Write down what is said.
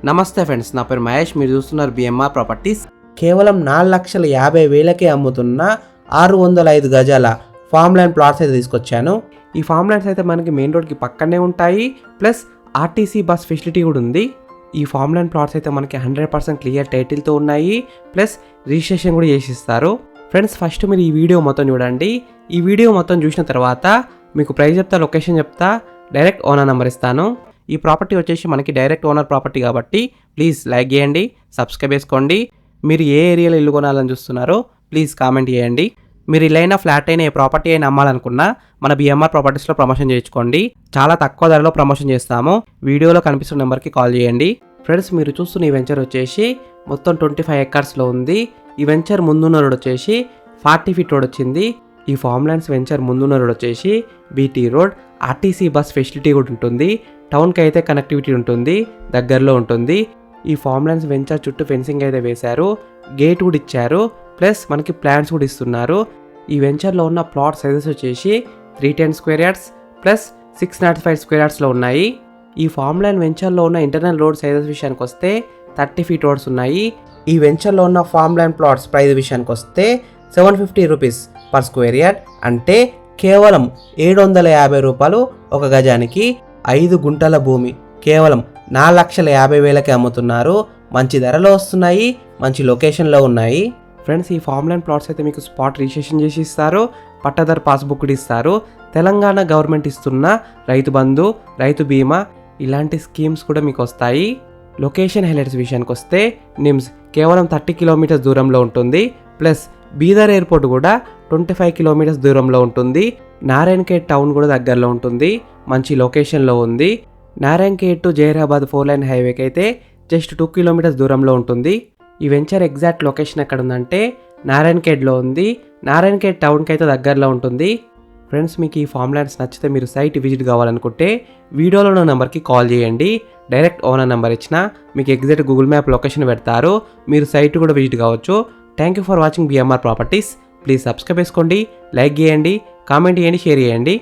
నమస్తే ఫ్రెండ్స్, నా పేరు మహేష్. మీరు చూస్తున్నారు బిఎంఆర్ ప్రాపర్టీస్. కేవలం 4,50,000కే అమ్ముతున్న 605 గజాల ఫామ్ ల్యాండ్ ప్లాట్స్ అయితే తీసుకొచ్చాను. ఈ ఫామ్ ల్యాండ్స్ అయితే మనకి మెయిన్ రోడ్కి పక్కనే ఉంటాయి, ప్లస్ ఆర్టీసీ బస్ ఫెసిలిటీ కూడా ఉంది. ఈ ఫామ్ ల్యాండ్ ప్లాట్స్ అయితే మనకి 100% క్లియర్ టైటిల్తో ఉన్నాయి, ప్లస్ రిజిస్ట్రేషన్ కూడా చేసిస్తారు. ఫ్రెండ్స్, ఫస్ట్ మీరు ఈ వీడియో మొత్తం చూడండి. ఈ వీడియో మొత్తం చూసిన తర్వాత మీకు ప్రైస్ చెప్తా, లొకేషన్ చెప్తా, డైరెక్ట్ ఓనర్ నెంబర్ ఇస్తాను. ఈ ప్రాపర్టీ వచ్చేసి మనకి డైరెక్ట్ ఓనర్ ప్రాపర్టీ కాబట్టి ప్లీజ్ లైక్ చేయండి, సబ్స్క్రైబ్ చేసుకోండి. మీరు ఏ ఏరియాలో ఇల్లు కొనాలని చూస్తున్నారో ప్లీజ్ కామెంట్ చేయండి. మీరు ఇల్లైనా ఫ్లాట్ అయినా ఏ ప్రాపర్టీ అయినా అమ్మాలనుకున్నా మన బిఎంఆర్ ప్రాపర్టీస్లో ప్రమోషన్ చేయించుకోండి. చాలా తక్కువ ధరలో ప్రమోషన్ చేస్తాము. వీడియోలో కనిపిస్తున్న నెంబర్కి కాల్ చేయండి. ఫ్రెండ్స్, మీరు చూస్తున్న ఈ వెంచర్ వచ్చేసి మొత్తం 25 ఎకర్స్లో ఉంది. ఈ వెంచర్ ముందున్న రోడ్ వచ్చేసి 40 ఫీట్ రోడ్ వచ్చింది. ఈ ఫామ్ ల్యాండ్స్ వెంచర్ ముందున్న రోడ్ వచ్చేసి BT road, RTC bus facility కూడా ఉంటుంది. టౌన్కి అయితే కనెక్టివిటీ ఉంటుంది, దగ్గరలో ఉంటుంది. ఈ ఫామ్ ల్యాండ్స్ వెంచర్ చుట్టూ ఫెన్సింగ్ అయితే వేశారు, గేట్ కూడా ఇచ్చారు, ప్లస్ మనకి ప్లాన్స్ కూడా ఇస్తున్నారు. ఈ వెంచర్లో ఉన్న ప్లాట్ సైజెస్ వచ్చేసి 310 స్క్వేర్ యార్డ్స్ ప్లస్ 605 స్క్వేర్ యార్డ్స్లో ఉన్నాయి. ఈ ఫామ్ ల్యాండ్ వెంచర్లో ఉన్న ఇంటర్నల్ రోడ్ సైజెస్ విషయానికి వస్తే 30 ఫీట్ రోడ్స్ ఉన్నాయి. ఈ వెంచర్లో ఉన్న ఫామ్ ల్యాండ్ ప్లాట్స్ ప్రైస్ విషయానికి వస్తే 750 రూపీస్ పర్ స్క్వేర్ యార్డ్, అంటే కేవలం 750 రూపాయలు ఒక గజానికి. 5 గుంటల భూమి కేవలం 4,50,000కి అమ్ముతున్నారు. మంచి ధరలో వస్తున్నాయి, మంచి లొకేషన్లో ఉన్నాయి. ఫ్రెండ్స్, ఈ ఫామ్ ల్యాండ్ ప్లాట్స్ అయితే మీకు స్పాట్ రిజిస్ట్రేషన్ చేసి ఇస్తారు, పట్టాదారు పాస్బుక్ కూడా ఇస్తారు. తెలంగాణ గవర్నమెంట్ ఇస్తున్న రైతు బంధు, రైతు బీమా ఇలాంటి స్కీమ్స్ కూడా మీకు వస్తాయి. లొకేషన్ హైలైట్స్ విషయానికి వస్తే నిమ్స్ కేవలం 30 కిలోమీటర్స్ దూరంలో ఉంటుంది, ప్లస్ బీదర్ ఎయిర్పోర్ట్ కూడా 25 కిలోమీటర్స్ దూరంలో ఉంటుంది. నారాయణఖేడ్ టౌన్ కూడా దగ్గరలో ఉంటుంది, మంచి లొకేషన్లో ఉంది. నారాయణఖేడ్ టు జైరాబాద్ 4 లైన్ హైవేకి అయితే జస్ట్ 2 కిలోమీటర్స్ దూరంలో ఉంటుంది. ఈ వెంచర్ ఎగ్జాక్ట్ లొకేషన్ ఎక్కడ ఉందంటే నారాయణఖేడ్లో ఉంది. నారాయణఖేడ్ టౌన్కి అయితే దగ్గరలో ఉంటుంది. ఫ్రెండ్స్, మీకు ఈ ఫామ్ ల్యాండ్స్ నచ్చితే మీరు సైట్ విజిట్ కావాలనుకుంటే వీడియోలో ఉన్న నెంబర్కి కాల్ చేయండి. డైరెక్ట్ ఓనర్ నెంబర్ ఇచ్చిన మీకు ఎగ్జాక్ట్ గూగుల్ మ్యాప్ లొకేషన్ పెడతారు, మీరు సైట్ కూడా విజిట్ కావచ్చు. Thank you for watching BMR properties. Please subscribe చేసుకోండి, లైక్ చేయండి, కామెంట్ చేయండి, షేర్ చేయండి.